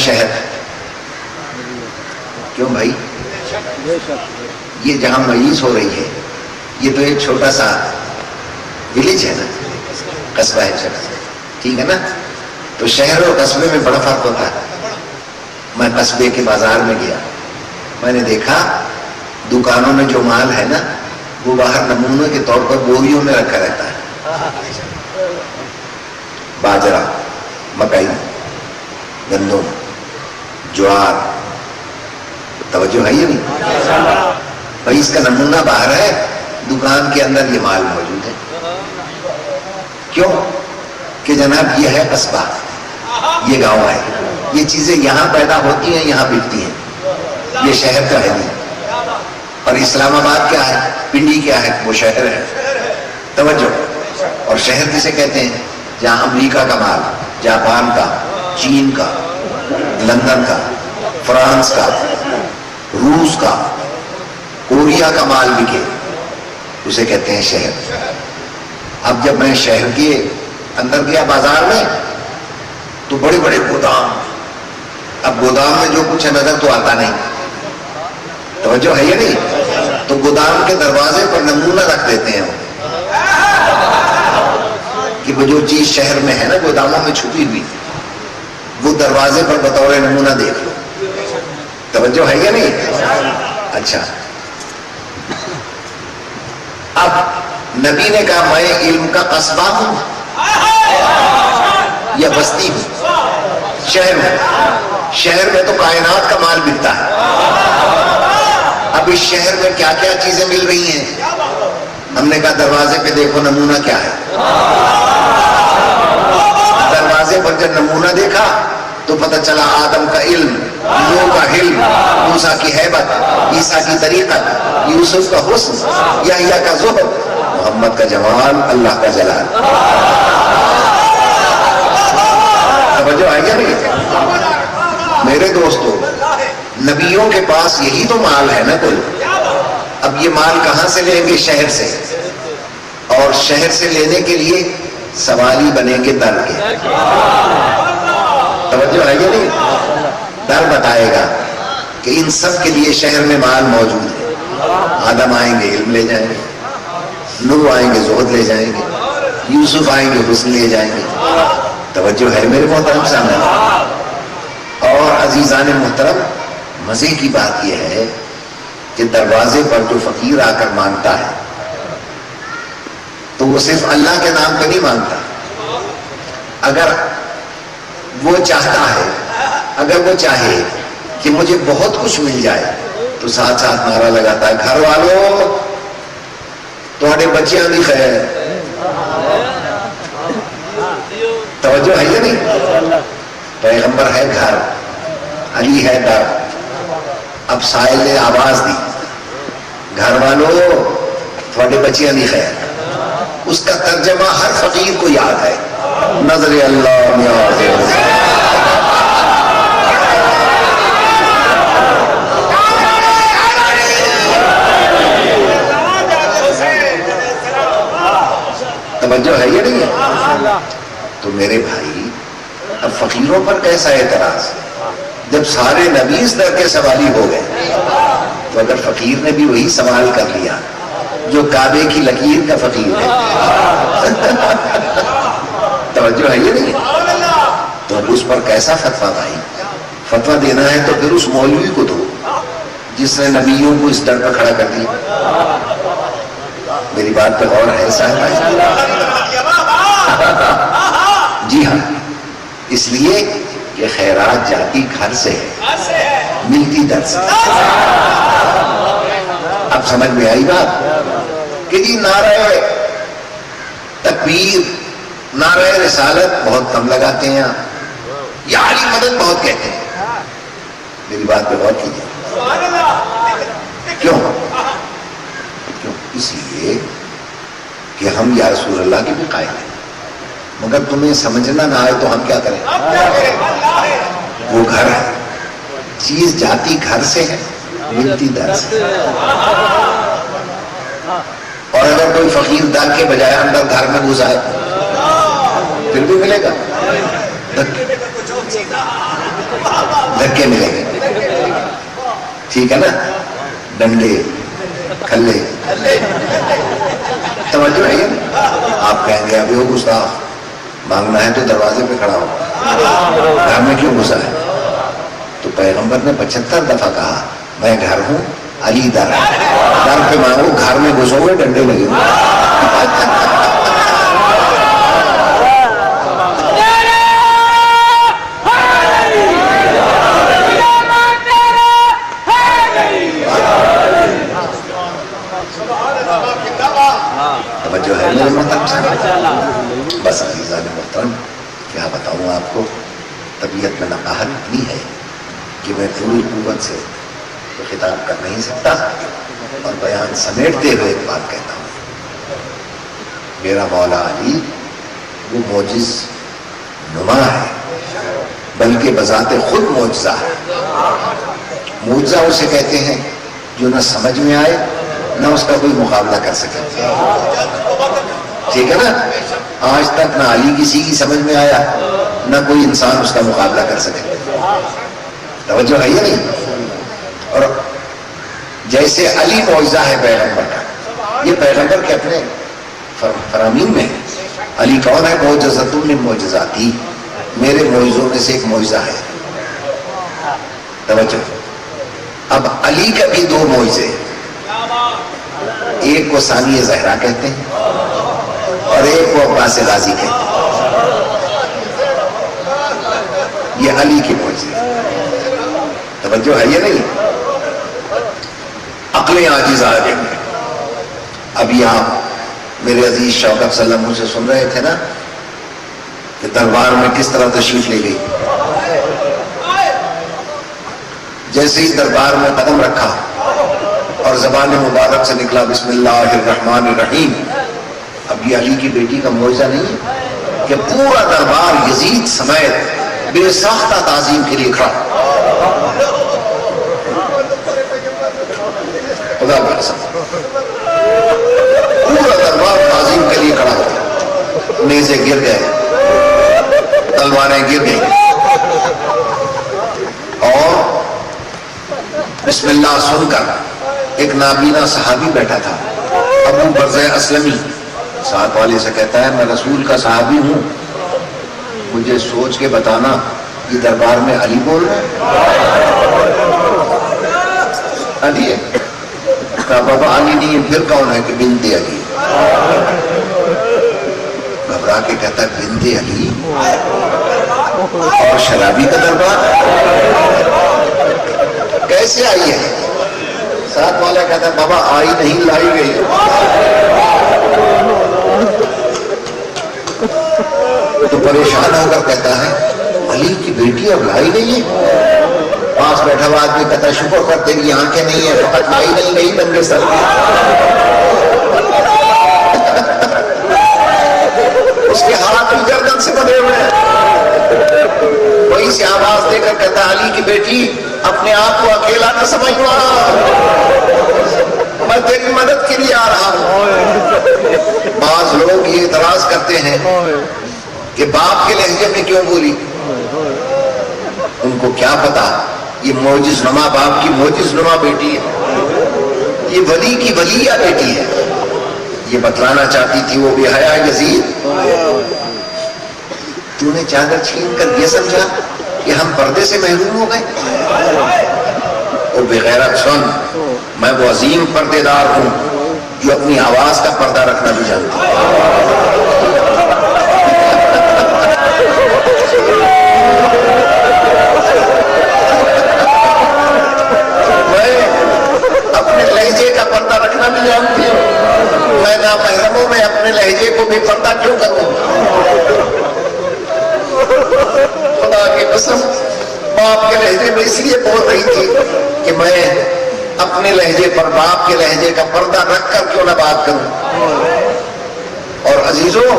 شہر؟ کیوں بھائی؟ یہ جہاں مجلس ہو رہی ہے یہ تو ایک چھوٹا سا ولیج ہے نا، قصبہ ہے چھوٹا سا، ٹھیک ہے نا؟ تو شہر اور قصبے میں بڑا فرق ہوتا ہے۔ میں قصبے کے بازار میں گیا، میں نے دیکھا دکانوں میں جو مال ہے نا وہ باہر نمونے کے طور پر بوریوں میں رکھا رہتا ہے، باجرہ، مکئی، گندم، جوار، توجہ ہے یا نہیں؟ بھائی اس کا نمونہ باہر ہے، دکان کے اندر یہ مال موجود ہے۔ کیوں کہ جناب یہ ہے قصبہ، یہ گاؤں ہے، یہ چیزیں یہاں پیدا ہوتی ہیں، یہاں بکتی ہیں، یہ شہر کا ہے نہیں۔ اور اسلام آباد کیا ہے، پنڈی کیا ہے، وہ شہر ہے، توجہ۔ اور شہر کسے کہتے ہیں؟ جہاں امریکہ کا مال، جاپان کا، چین کا، لندن کا، فرانس کا، روس کا، کوریا کا مال بکے، اسے کہتے ہیں شہر۔ اب جب میں شہر کے اندر گیا بازار میں تو بڑے بڑے گودام، اب گودام میں جو کچھ ہے نظر تو آتا نہیں، توجہ ہے یا نہیں؟ تو گودام کے دروازے پر نمونہ رکھ دیتے ہیں کہ وہ جو چیز شہر میں ہے نا گوداموں میں چھپی ہوئی، وہ دروازے پر بطور نمونہ دیکھ لو، توجہ ہے یا نہیں؟ اچھا، اب نبی نے کہا میں علم کا قصبہ ہوں یا بستی ہوں؟ شہر میں، شہر میں تو کائنات کا مال بکتا ہے۔ اب اس شہر میں کیا کیا چیزیں مل رہی ہیں؟ ہم نے کہا دروازے پہ دیکھو نمونہ کیا ہے۔ دروازے پر جب نمونہ دیکھا تو پتہ چلا آدم کا علم، نوح کا حلم، موسیٰ کی ہیبت، عیسیٰ کی طریقت، یوسف کا حسن، یحییٰ کا زہد، محمد کا جمال، اللہ کا جلال۔ توجہ ہے کیا نہیں؟ میرے دوستو، نبیوں کے پاس یہی تو مال ہے نا کل۔ اب یہ مال کہاں سے لیں گے؟ شہر سے، اور شہر سے لینے کے لیے سوالی بنیں گے در کے، توجہ ہے یا نہیں؟ در بتائے گا کہ ان سب کے لیے شہر میں مال موجود ہے۔ آدم آئیں گے علم لے جائیں گے، نوح آئیں گے زہد لے جائیں گے، یوسف آئیں گے حسن لے جائیں گے، توجہ ہے میرے محترم سامنے۔ اور عزیزان محترم، مزے کی بات یہ ہے کہ دروازے پر جو فقیر آ کر مانگتا ہے تو وہ صرف اللہ کے نام پہ نہیں مانگتا، اگر وہ چاہتا ہے، اگر وہ چاہے کہ مجھے بہت کچھ مل جائے تو ساتھ ساتھ نعرہ لگاتا ہے، گھر والوں تھوڑے بچیاں بھی خیر، توجہ ہے یا نہیں؟ پیغمبر ہے گھر، علی ہے در، اب سائل نے آواز دی، گھر والوں تھوڑے بچیاں بھی خیر۔ اس کا ترجمہ ہر فقیر کو یاد ہے، نظر اللہ نیاز ہے۔ توجہ ہے یا نہیں ہے؟ تو میرے بھائی، اب فقیروں پر کیسا اعتراض؟ جب سارے نبی اس در کے سوالی ہو گئے تو اگر فقیر نے بھی وہی سوال کر لیا جو کعبے کی لکیر کا فقیر ہے، توجہ ہے یہ نہیں؟ تو اب اس پر کیسا فتویٰ بھائی؟ فتویٰ دینا ہے تو پھر اس مولوی کو دو جس نے نبیوں کو اس در پر کھڑا کر دیا۔ میری بات پہ غور ہے صاحب بھائی؟ جی ہاں، اس لیے کہ خیرات جاتی گھر سے ہے، ملتی در سے۔ اب سمجھ میں آئی بات کہ جی نعرہ تکبیر، نعرہ رسالت بہت کم لگاتے ہیں آپ، یا علی مدد بہت کہتے ہیں۔ میری بات پہ غور کیجیے، کیوں؟ اس لیے کہ ہم یا رسول اللہ کے بھی قائل ہیں، مگر تمہیں سمجھنا نہ آئے تو ہم کیا کریں؟ وہ گھر ہے، چیز جاتی گھر سے ہے، ملتی در سے۔ اور اگر کوئی فقیر در کے بجائے اندر گھر میں گھس آئے پھر بھی ملے گا۔ ڈنکے ملیں گے، ٹھیک ہے نا، ڈنڈے کھلے، توجہ ہے نا؟ آپ کہیں گے ابھی وہ گستاخ مانگنا ہے تو دروازے پہ کھڑا ہو، گھر میں کیوں گھسا ہے؟ تو پیغمبر نے 75 دفعہ کہا میں گھر ہوں، علی در پہ مانگو، گھر میں گھسو گے ڈنڈے لگے گے۔ توجہ ہے میرے محترم صاحب؟ بس عزیزان محترم، کیا بتاؤں آپ کو، طبیعت میں نقاہت اتنی ہے کہ میں پوری قوت سے تو خطاب کر نہیں سکتا، اور بیان سمیٹتے ہوئے ایک بات کہتا ہوں، میرا مولا علی وہ معجز نما ہے، بلکہ بذات خود معجزہ ہے۔ معجزہ اسے کہتے ہیں جو نہ سمجھ میں آئے نہ اس کا کوئی مقابلہ کر سکے، ٹھیک ہے نا؟ آج تک نہ علی کسی کی سمجھ میں آیا نہ کوئی انسان اس کا مقابلہ کر سکے، توجہ ہے یا نہیں؟ اور جیسے علی معجزہ ہے پیغمبر کا، یہ پیغمبر کے اپنے فرامین میں ہے۔ علی کون ہے؟ معجزۃ من معجزاتی، میرے معجزوں میں سے ایک معجزہ ہے، توجہ۔ اب علی کا بھی دو معجزے، ایک کو ثانی زہرا کہتے ہیں اور ایک کو عباس غازی کہتے ہیں، یہ علی کی معجزے، توجہ ہے یا نہیں؟ عقلیں عاجز آ جائیں گے۔ ابھی آپ میرے عزیز شوکت صلی اللہ علیہ وسلم سے سن رہے تھے نا کہ دربار میں کس طرح تشریف لے گئی، جیسے ہی دربار میں قدم رکھا اور زبان مبارک سے نکلا بسم اللہ الرحمن الرحیم، اب یہ علی کی بیٹی کا معجزہ نہیں ہے کہ پورا دربار یزید سمیت بے ساختہ تعظیم کے لیے کھڑا، خدا کی قسم پورا دربار تعظیم کے لیے کھڑا ہو، نیزے گر گئے، تلواریں گر گئی، اور بسم اللہ سن کر ایک نابینا صحابی بیٹھا تھا، ابو برزہ اسلمی، ساتھ والے سے کہتا ہے میں رسول کا صحابی ہوں، مجھے سوچ کے بتانا یہ دربار میں علی بول رہے ہیں؟ علی ہے؟ کہا بابا علی نہیں ہے، پھر کون ہے؟ کہ بنت علی۔ گھبرا کے کہتا ہے بنت علی اور شرابی کا دربار کیسے آئی ہے؟ ساتھ والا کہتا ہے بابا آئی نہیں، لائی گئی۔ تو پریشان ہو کر کہتا ہے علی کی بیٹی اب لائی نہیں ہے؟ پاس بیٹھا ہوا آدمی کہتا ہے شکر کر تیری آنکھیں نہیں ہیں، فقط لائی نہیں گئی ننگے سر کی۔ اس کے ہاتھ بھی گردن سے بندھے ہوئے ہیں، وہی سے آواز دے کر کہتا ہے علی کی بیٹی اپنے آپ کو اکیلا نہ سمجھنا، میں تیری مدد کے لیے آ رہا ہوں۔ بعض لوگ یہ اعتراض کرتے ہیں کہ باپ کے لہجے میں کیوں بولی، ان کو کیا پتا یہ معجز نما باپ کی معجز نما بیٹی ہے، یہ ولی کی ولیہ بیٹی ہے۔ یہ بتلانا چاہتی تھی وہ بے حیا یزید، تو نے چادر چھین کر یہ سمجھا کہ ہم پردے سے محروم ہو گئے؟ اور بغیرت سن، میں وہ عظیم پردے دار ہوں جو اپنی آواز کا پردہ رکھنا بھی جانتا ہوں۔ اپنے لہجے کا پردہ رکھنا بھی جانتی ہوں، میں نامحرموں میں اپنے لہجے کو بھی پردہ کیوں کروں؟ خدا کی قسم باپ کے لہجے میں اس لیے بول رہی تھی کہ میں اپنے لہجے پر باپ کے لہجے کا پردہ رکھ کر کیوں نہ بات کروں۔ اور عزیزوں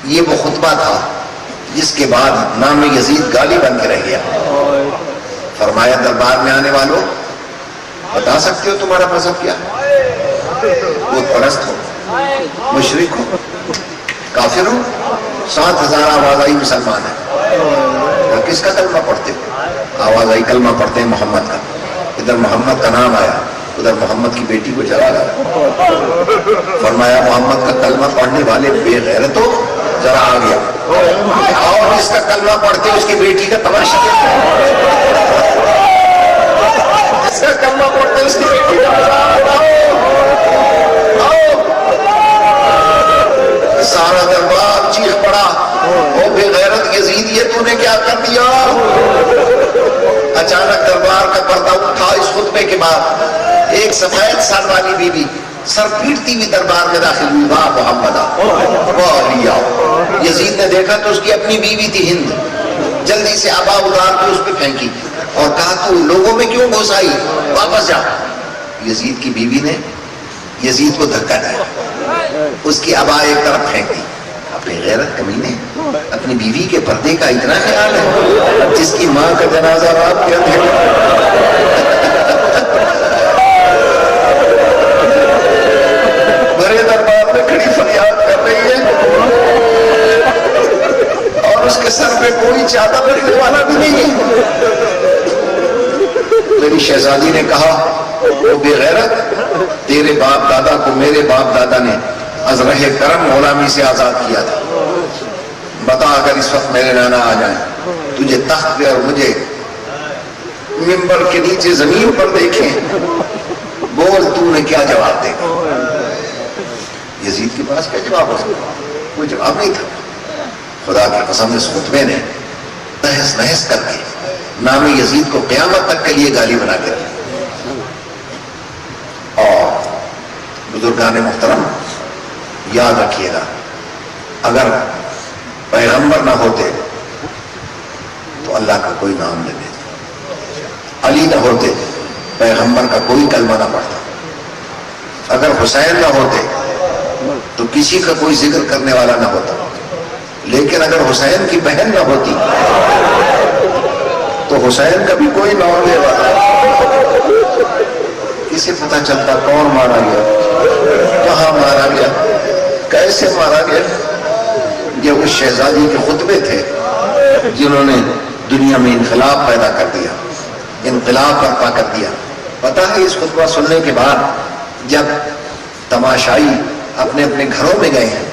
یہ وہ خطبہ تھا جس کے بعد نام یزید گالی بن کے رہ گیا۔ فرمایا دربار میں آنے والوں بتا سکتے ہو تمہارا مذہب کیا؟ بت پرست ہو، مشرک ہو، کافر ہو؟ 7,000 آبادی مسلمان ہیں، کس کا کلمہ پڑھتے ہو؟ آواز آئی کلمہ پڑھتے ہیں محمد کا، ادھر محمد کا نام آیا، ادھر محمد کی بیٹی کو جلا گیا، فرمایا محمد کا کلمہ پڑھنے والے بے غیرتو ذرا آ گیا، اور اس کا کلمہ پڑھتے اس کی بیٹی کا تماشا، اس کا کلمہ پڑھتے اس کی بیٹی کا سارا دربار چیخ پڑا، او بے غیرت یزید یہ تو نے کیا کر دیا؟ اچانک دربار کا پردہ اٹھا اس خطبے کے بعد، ایک سفید سر والی بی بی سر پیٹتی ہوئی دربار میں داخل ہوئی، واہ محمد یزید نے دیکھا تو اس کی اپنی بیوی تھی ہند، جلدی سے آبا اتار کے اس پہ پھینکی اور کہا تو لوگوں میں کیوں گھس آئی، واپس جا۔ یزید کی بیوی نے یزید کو دھکا دیا، اس کی آبا ایک طرف پھینک دی۔ اپنی غیرت کمینے، اپنی بیوی کے پردے کا اتنا خیال ہے، جس کی ماں کا جنازہ رات کے اندھیرے بڑے دربار میں کھڑی فریاد کر رہی ہے اور اس کے سر پہ کوئی چادر رکھنے والا بھی نہیں ہے۔ میری شہزادی نے کہا، وہ بے غیرت، تیرے باپ دادا کو میرے باپ دادا نے از رہ کرم غلامی سے آزاد کیا تھا، بتا اگر اس وقت میرے نانا آ جائیں، تجھے تخت پہ اور مجھے منبر کے نیچے زمین پر دیکھیں، بول تو نے کیا جواب دے گا؟ یزید کے پاس کیا جواب ہو سکتا؟ کوئی جواب نہیں تھا۔ خدا کی قسم اس خطبے نے تہس نہس کر کے نام یزید کو قیامت تک کے لیے گالی بنا کے رکھا۔ اور بزرگان محترم یاد رکھیے گا، اگر پیغمبر نہ ہوتے تو اللہ کا کوئی نام نہ لیتے، علی نہ ہوتے پیغمبر کا کوئی کلمہ نہ پڑھتا، اگر حسین نہ ہوتے تو کسی کا کوئی ذکر کرنے والا نہ ہوتا، لیکن اگر حسین کی بہن نہ ہوتی تو حسین کا بھی کوئی نام لے والا، کسے پتہ چلتا کون مارا گیا، کہاں مارا گیا، کیسے مارا گیا۔ یہ اس شہزادی کے خطبے تھے جنہوں نے دنیا میں انقلاب پیدا کر دیا، انقلاب برپا کر دیا۔ پتہ ہے اس خطبہ سننے کے بعد جب تماشائی اپنے اپنے گھروں میں گئے ہیں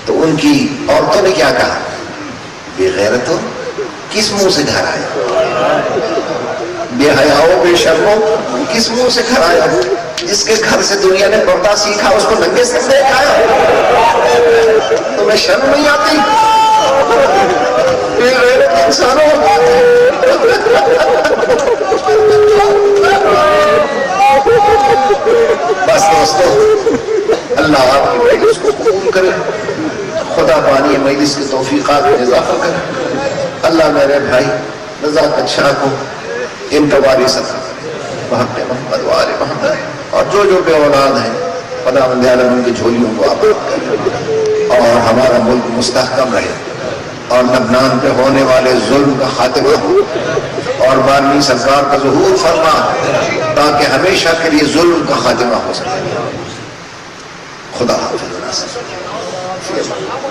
تو ان کی عورتوں نے کیا کہا، بے غیرتو کس منہ سے گھر آیا، بے حیاؤ بے شرمو کس منہ سے گھر آیا، جس کے گھر سے دنیا نے پردہ سیکھا اس کو ننگے سر دیکھ آیا، تمہیں شرم نہیں آتی؟ بے غیرت انسانوں بس دوستو، اللہ آپ کی مجلس کو قبول کرے، خدا بانی مجلس کی توفیقات میں اضافہ کرے، اللہ میرے بھائی نزاکت شاہ کو ان کا وارث عطا کرے، محمد محمد وآل محمد، اور جو بے اولاد ہیں خداوند عالم ان کی جھولیوں کو آباد کرے، اور ہمارا ملک مستحکم رہے، اور لبنان پہ ہونے والے ظلم کا خاتمہ ہو، اور بارہویں سرکار کا ظہور فرما تاکہ ہمیشہ کے لیے ظلم کا خاتمہ ہو سکے۔ خدا حافظ۔